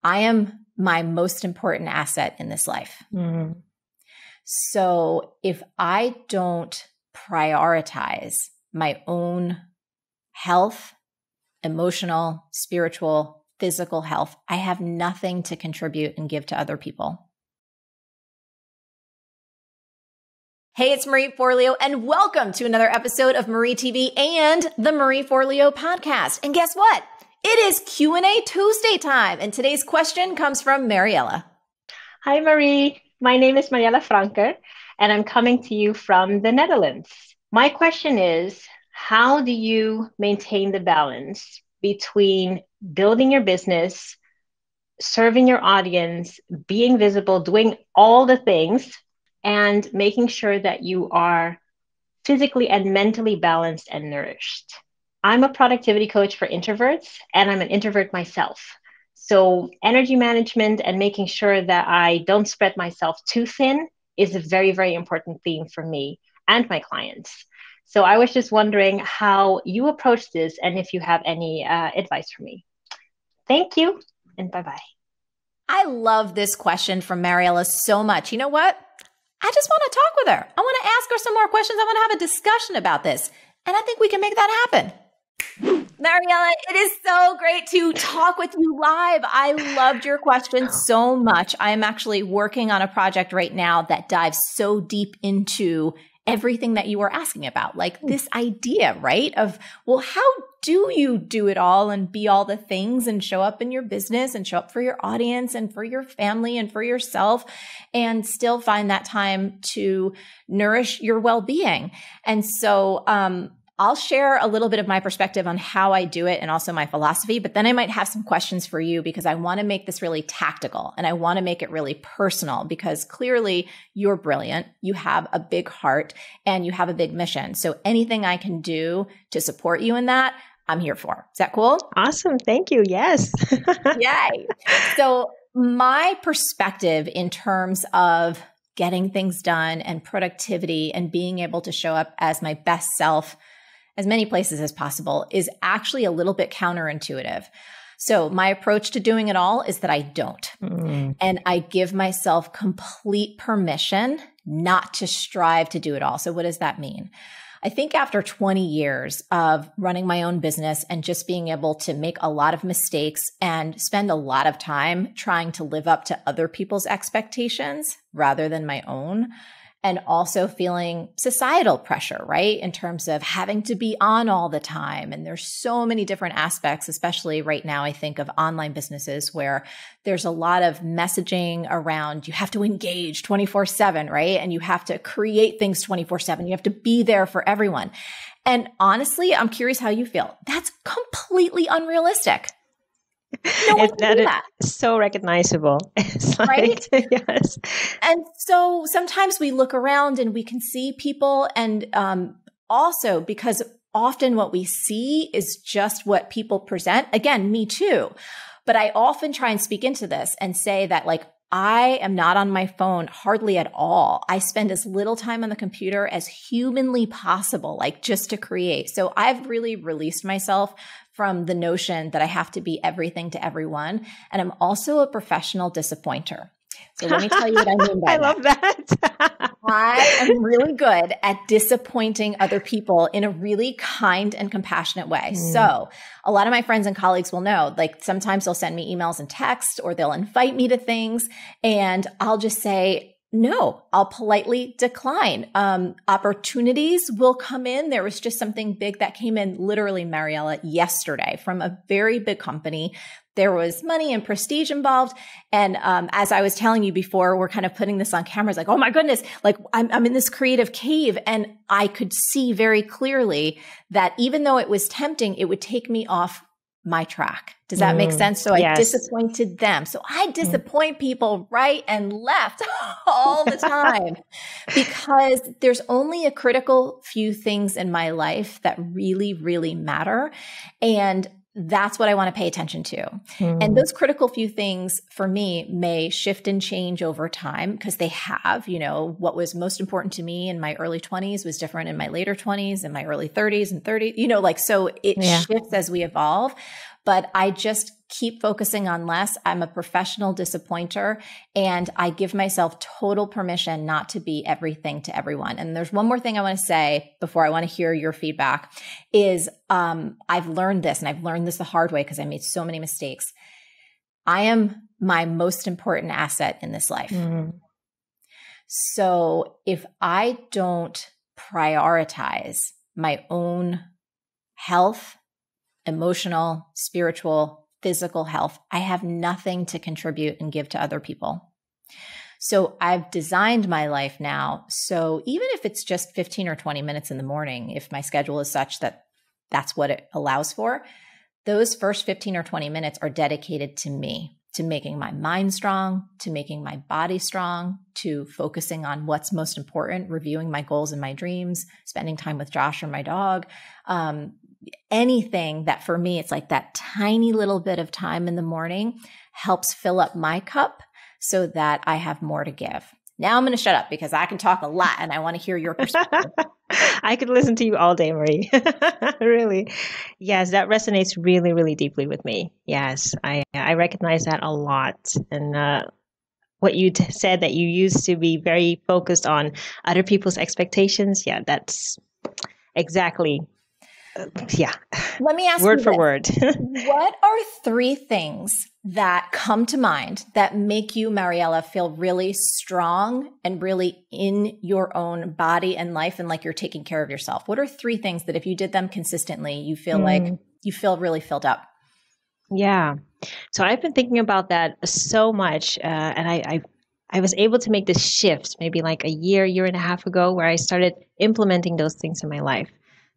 I am my most important asset in this life. Mm. So if I don't prioritize my own health, emotional, spiritual, physical health, I have nothing to contribute and give to other people. Hey, it's Marie Forleo, and welcome to another episode of MarieTV and the Marie Forleo podcast. And guess what? It is Q&A Tuesday time, and today's question comes from Mariella. Hi, Marie. My name is Mariella Franker, and I'm coming to you from the Netherlands. My question is, how do you maintain the balance between building your business, serving your audience, being visible, doing all the things, and making sure that you are physically and mentally balanced and nourished? I'm a productivity coach for introverts, and I'm an introvert myself. So energy management and making sure that I don't spread myself too thin is a very, very important theme for me and my clients. So I was just wondering how you approach this and if you have any advice for me. Thank you, and bye-bye. I love this question from Mariella so much. You know what? I just want to talk with her. I want to ask her some more questions. I want to have a discussion about this. And I think we can make that happen. Mariella, it is so great to talk with you live. I loved your question so much. I am actually working on a project right now that dives so deep into everything that you were asking about, like this idea, right? Of, well, how do you do it all and be all the things and show up in your business and show up for your audience and for your family and for yourself and still find that time to nourish your well-being? And so, I'll share a little bit of my perspective on how I do it and also my philosophy, but then I might have some questions for you because I want to make this really tactical and I want to make it really personal because clearly you're brilliant. You have a big heart and you have a big mission. So anything I can do to support you in that, I'm here for. Is that cool? Awesome. Thank you. Yes. Yay. So my perspective in terms of getting things done and productivity and being able to show up as my best self as many places as possible is actually a little bit counterintuitive. So my approach to doing it all is that I don't. And I give myself complete permission not to strive to do it all. So what does that mean? I think after 20 years of running my own business and just being able to make a lot of mistakes and spend a lot of time trying to live up to other people's expectations rather than my own, and also feeling societal pressure, right? In terms of having to be on all the time. And there's so many different aspects, especially right now, I think of online businesses where there's a lot of messaging around you have to engage 24/7, right? And you have to create things 24/7. You have to be there for everyone. And honestly, I'm curious how you feel. That's completely unrealistic. No one can do that. Is so recognizable. It's right? Like, yes. And so sometimes we look around and we can see people and also because often what we see is just what people present. Again, me too. But I often try and speak into this and say that like, I am not on my phone hardly at all. I spend as little time on the computer as humanly possible, like just to create. So I've really released myself from the notion that I have to be everything to everyone. And I'm also a professional disappointer. So let me tell you what I mean by I love that. I am really good at disappointing other people in a really kind and compassionate way. So a lot of my friends and colleagues will know, like sometimes they'll send me emails and texts or they'll invite me to things and I'll just say, no, I'll politely decline. Opportunities will come in. There was just something big that came in literally, Mariella, yesterday from a very big company. There was money and prestige involved. And as I was telling you before, we're kind of putting this on camera. It's like, oh my goodness, like I'm in this creative cave. And I could see very clearly that even though it was tempting, it would take me off my track. Does that make sense? So I disappointed them. So I disappoint people right and left all the time because there's only a critical few things in my life that really, really matter. And that's what I want to pay attention to. And those critical few things for me may shift and change over time because they have, you know, what was most important to me in my early 20s was different in my later 20s and my early 30s and 30s, you know, like, so it shifts as we evolve. But I just keep focusing on less. I'm a professional disappointer, and I give myself total permission not to be everything to everyone. And there's one more thing I want to say before I want to hear your feedback is I've learned this, and I've learned this the hard way because I made so many mistakes. I am my most important asset in this life. Mm-hmm. So if I don't prioritize my own health, emotional, spiritual, physical health, I have nothing to contribute and give to other people. So I've designed my life now. So even if it's just 15 or 20 minutes in the morning, if my schedule is such that that's what it allows for, those first 15 or 20 minutes are dedicated to me, to making my mind strong, to making my body strong, to focusing on what's most important, reviewing my goals and my dreams, spending time with Josh or my dog. Anything that for me, it's like that tiny little bit of time in the morning helps fill up my cup so that I have more to give. Now I'm going to shut up because I can talk a lot and I want to hear your perspective. I could listen to you all day, Marie. Really. Yes, that resonates really, really deeply with me. Yes, I recognize that a lot. And what you said that you used to be very focused on other people's expectations. Yeah, that's exactly. Yeah. Let me ask word for word. What are 3 things that come to mind that make you, Mariella, feel really strong and really in your own body and life and like you're taking care of yourself? What are 3 things that if you did them consistently, you feel like you feel really filled up? Yeah. So I've been thinking about that so much. And I was able to make this shift maybe like a year and a half ago where I started implementing those things in my life.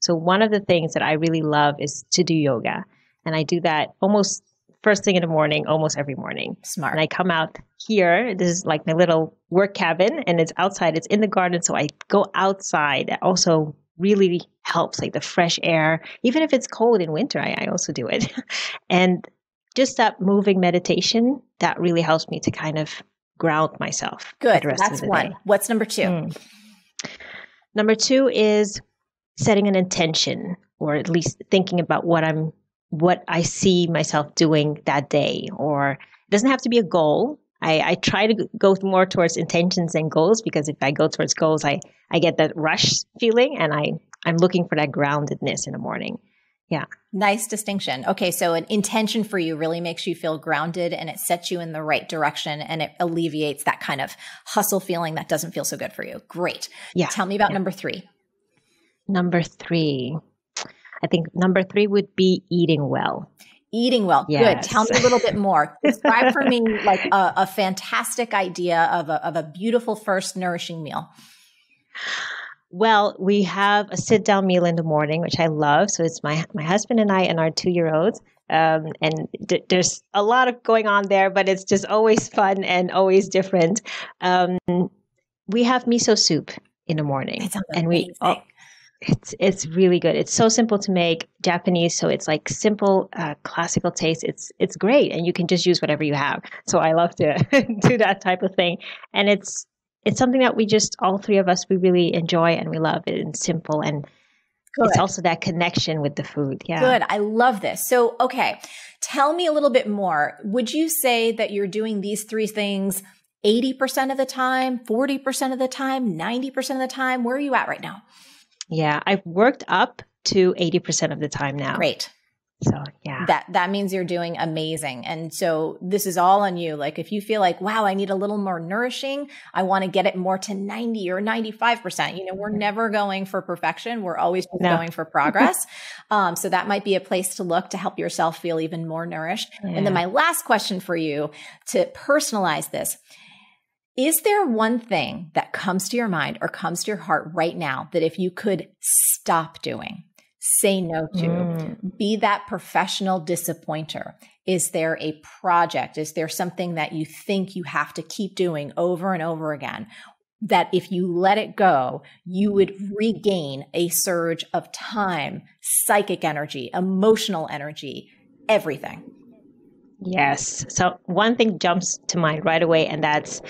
So one of the things that I really love is to do yoga. And I do that almost first thing in the morning, almost every morning. Smart. And I come out here. This is like my little work cabin and it's outside. It's in the garden. So I go outside. That also really helps, like the fresh air. Even if it's cold in winter, I also do it. And just that moving meditation, that really helps me to kind of ground myself. Good. That's one. Day. What's number 2? Number 2 is setting an intention, or at least thinking about what I see myself doing that day. Or it doesn't have to be a goal. I try to go more towards intentions and goals, because if I go towards goals, I get that rush feeling, and I'm looking for that groundedness in the morning. Yeah. Nice distinction. Okay. So an intention for you really makes you feel grounded, and it sets you in the right direction, and it alleviates that kind of hustle feeling that doesn't feel so good for you. Great. Yeah. Tell me about number 3. Number 3. I think number 3 would be eating well. Eating well. Yes. Good. Tell me a little bit more. Describe for me like a fantastic idea of a beautiful first nourishing meal. Well, we have a sit-down meal in the morning, which I love. So it's my husband and I and our 2-year-olds. And there's a lot of going on there, but it's just always fun and always different. We have miso soup in the morning. And it's really good. It's so simple to make, Japanese. So it's like simple, classical taste. It's great. And you can just use whatever you have. So I love to do that type of thing. And it's something that we just, all 3 of us, we really enjoy and we love it. And simple. And Good. It's also that connection with the food. Yeah. Good. I love this. So, okay. Tell me a little bit more. Would you say that you're doing these 3 things 80% of the time, 40% of the time, 90% of the time? Where are you at right now? Yeah, I've worked up to 80% of the time now. Great. So yeah. That means you're doing amazing. And so this is all on you. Like if you feel like, wow, I need a little more nourishing, I want to get it more to 90 or 95%. You know, we're never going for perfection. We're always just going for progress. So that might be a place to look to help yourself feel even more nourished. Yeah. And then my last question for you to personalize this. Is there one thing that comes to your mind or comes to your heart right now that if you could stop doing, say no to, be that professional disappointer? Is there a project? Is there something that you think you have to keep doing over and over again that if you let it go, you would regain a surge of time, psychic energy, emotional energy, everything? Yes. So one thing jumps to mind right away, and that's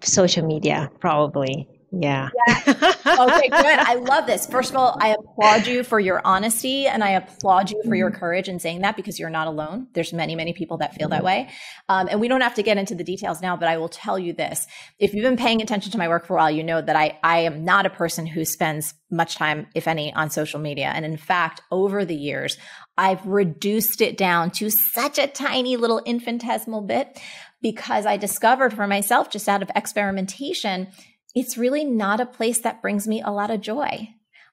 social media, probably. Yeah. Okay, good. I love this. First of all, I applaud you for your honesty and I applaud you for your courage in saying that because you're not alone. There's many, many people that feel that way. And we don't have to get into the details now, but I will tell you this. If you've been paying attention to my work for a while, you know that I am not a person who spends much time, if any, on social media. And in fact, over the years, I've reduced it down to such a tiny little infinitesimal bit because I discovered for myself, just out of experimentation, it's really not a place that brings me a lot of joy.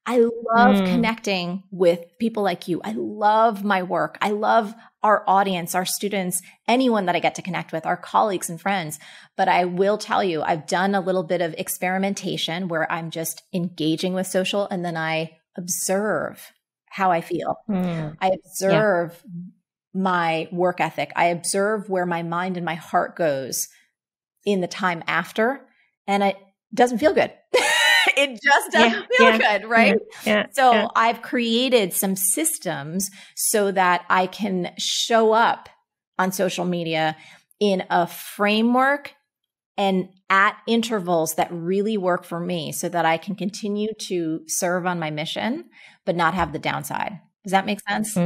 I love connecting with people like you. I love my work. I love our audience, our students, anyone that I get to connect with, our colleagues and friends. But I will tell you, I've done a little bit of experimentation where I'm just engaging with social and then I observe how I feel. I observe my work ethic. I observe where my mind and my heart goes in the time after. And it doesn't feel good. It just doesn't feel good, right? So I've created some systems so that I can show up on social media in a framework and at intervals that really work for me so that I can continue to serve on my mission, but not have the downside. Does that make sense?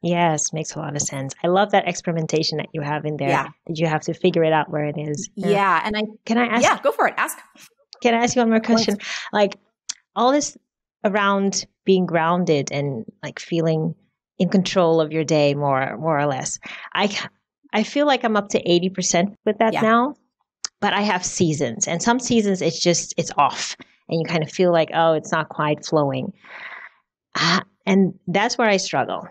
Yes, makes a lot of sense. I love that experimentation that you have in there. Yeah. That you have to figure it out where it is. Yeah. And can I ask? Yeah, go for it. Ask. Can I ask you one more question? Like all this around being grounded and like feeling in control of your day more or less. I feel like I'm up to 80% with that now, but I have seasons and some seasons it's off and you kind of feel like, oh, it's not quite flowing. And that's where I struggle.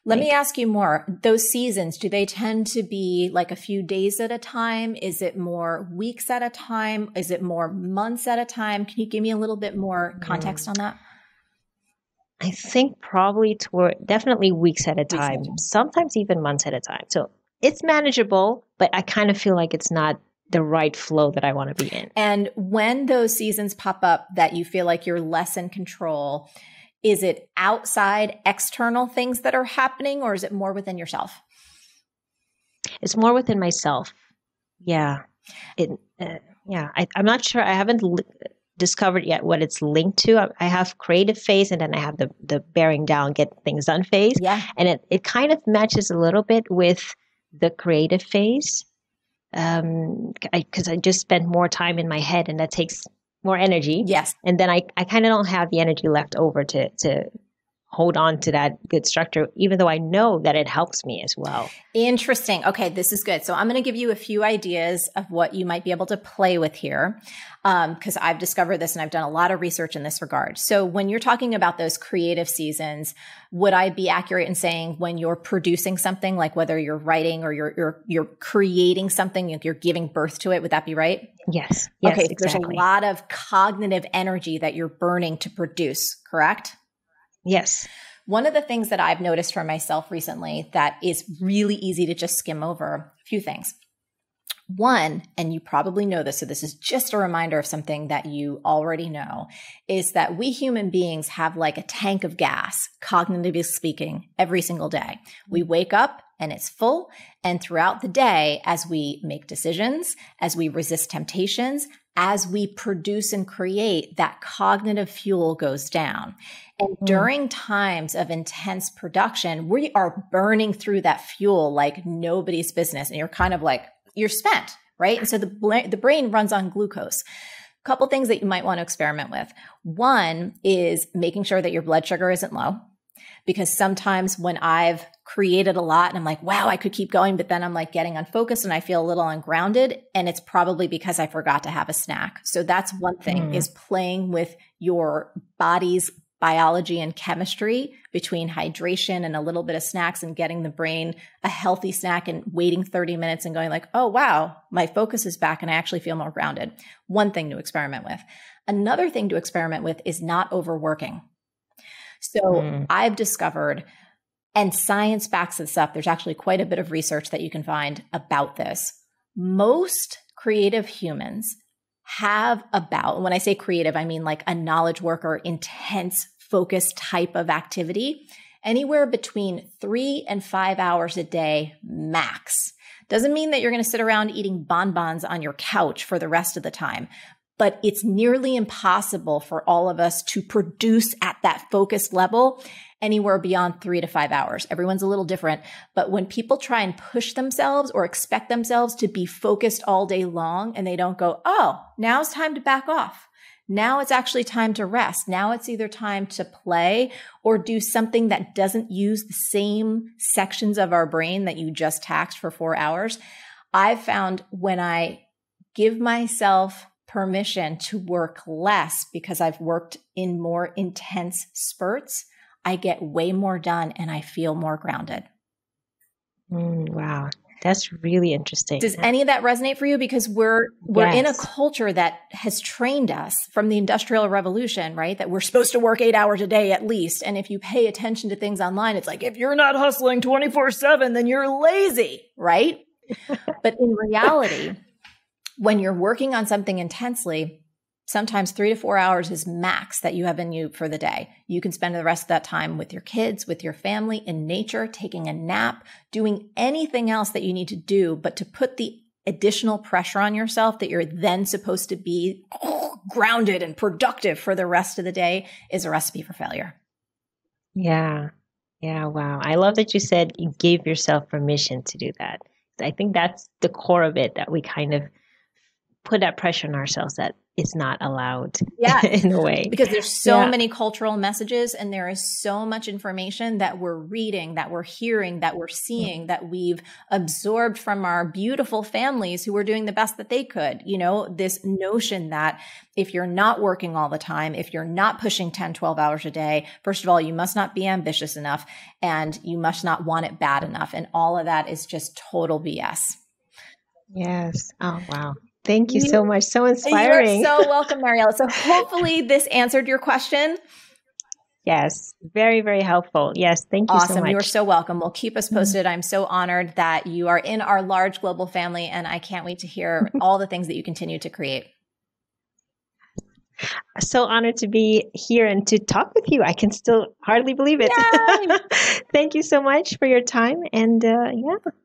Let me ask you more. Those seasons, do they tend to be like a few days at a time? Is it more weeks at a time? Is it more months at a time? Can you give me a little bit more context on that? I think probably definitely weeks at a time, sometimes even months at a time. So it's manageable, but I kind of feel like it's not the right flow that I want to be in. And when those seasons pop up that you feel like you're less in control, is it outside external things that are happening or is it more within yourself? It's more within myself. Yeah. I'm not sure. I haven't discovered yet what it's linked to. I have creative phase and then I have the bearing down, get things done phase. Yeah. And it kind of matches a little bit with the creative phase. Because I just spend more time in my head and that takes more energy. Yes. And then I kind of don't have the energy left over to hold on to that good structure, even though I know that it helps me as well. Interesting. Okay, this is good. So I'm going to give you a few ideas of what you might be able to play with here, because I've discovered this and I've done a lot of research in this regard. So when you're talking about those creative seasons, would I be accurate in saying when you're producing something, like whether you're writing or you're creating something, you're giving birth to it, would that be right? Yes. Okay, exactly. There's a lot of cognitive energy that you're burning to produce, correct? Yes. One of the things that I've noticed for myself recently that is really easy to just skim over, a few things. One, and you probably know this, so this is just a reminder of something that you already know, is that we human beings have like a tank of gas, cognitively speaking, every single day. We wake up and it's full. And throughout the day, as we make decisions, as we resist temptations, as we produce and create, that cognitive fuel goes down. And during times of intense production, we are burning through that fuel like nobody's business. And you're kind of like, you're spent, right? And so the brain runs on glucose. A couple things that you might want to experiment with. One is making sure that your blood sugar isn't low. Because sometimes when I've created a lot and I'm like, wow, I could keep going, but then I'm like getting unfocused and I feel a little ungrounded. And it's probably because I forgot to have a snack. So that's one thing, is playing with your body's biology and chemistry between hydration and a little bit of snacks and getting the brain a healthy snack and waiting 30 minutes and going like, oh, wow, my focus is back and I actually feel more grounded. One thing to experiment with. Another thing to experiment with is not overworking. So I've discovered, and science backs this up, there's actually quite a bit of research that you can find about this. Most creative humans have about, when I say creative, I mean like a knowledge worker, intense, focused type of activity, anywhere between 3 and 5 hours a day max. Doesn't mean that you're going to sit around eating bonbons on your couch for the rest of the time. but it's nearly impossible for all of us to produce at that focus level anywhere beyond 3 to 5 hours. Everyone's a little different, but when people try and push themselves or expect themselves to be focused all day long and they don't go, oh, now it's time to back off. Now it's actually time to rest. Now it's either time to play or do something that doesn't use the same sections of our brain that you just taxed for 4 hours. I've found when I give myself permission to work less because I've worked in more intense spurts, I get way more done and I feel more grounded. Wow. That's really interesting. Does any of that resonate for you? Because we're in a culture that has trained us from the Industrial Revolution, right? That we're supposed to work 8 hours a day at least. And if you pay attention to things online, it's like, if you're not hustling 24/7, then you're lazy, right? But in reality, when you're working on something intensely, sometimes 3 to 4 hours is max that you have in you for the day. You can spend the rest of that time with your kids, with your family, in nature, taking a nap, doing anything else that you need to do, but to put the additional pressure on yourself that you're then supposed to be grounded and productive for the rest of the day is a recipe for failure. Yeah. Yeah. Wow. I love that you said you gave yourself permission to do that. I think that's the core of it, that we kind of put that pressure on ourselves that it's not allowed in a way. Because there's so many cultural messages and there is so much information that we're reading, that we're hearing, that we're seeing, that we've absorbed from our beautiful families who were doing the best that they could. You know, this notion that if you're not working all the time, if you're not pushing 10, 12 hours a day, first of all, you must not be ambitious enough and you must not want it bad enough. And all of that is just total BS. Yes. Oh, wow. Thank you so much. So inspiring. You're so welcome, Mariella. So hopefully this answered your question. Yes. Very, very helpful. Yes. Thank you so much. Awesome. You're so welcome. Well, keep us posted. I'm so honored that you are in our large global family, and I can't wait to hear all the things that you continue to create. So honored to be here and to talk with you. I can still hardly believe it. Thank you so much for your time. And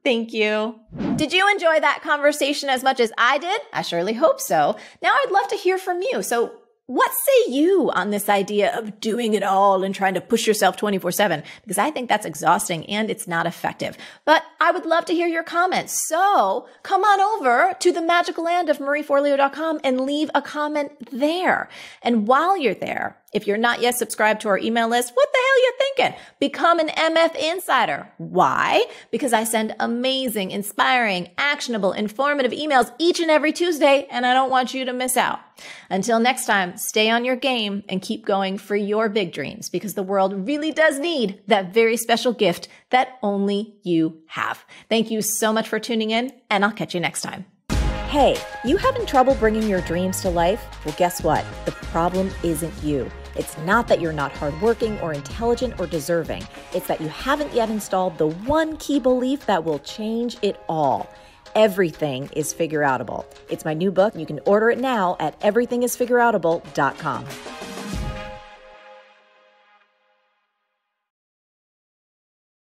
Thank you. Did you enjoy that conversation as much as I did? I surely hope so. Now I'd love to hear from you. So what say you on this idea of doing it all and trying to push yourself 24/7? Because I think that's exhausting and it's not effective. But I would love to hear your comments. So come on over to the magical land of MarieForleo.com and leave a comment there. And while you're there, if you're not yet subscribed to our email list, what the hell are you thinking? Become an MF Insider. Why? Because I send amazing, inspiring, actionable, informative emails each and every Tuesday, and I don't want you to miss out. Until next time, stay on your game and keep going for your big dreams, because the world really does need that very special gift that only you have. Thank you so much for tuning in, and I'll catch you next time. Hey, you having trouble bringing your dreams to life? Well, guess what? The problem isn't you. It's not that you're not hardworking or intelligent or deserving. It's that you haven't yet installed the one key belief that will change it all. Everything is figureoutable. It's my new book. You can order it now at everythingisfigureoutable.com.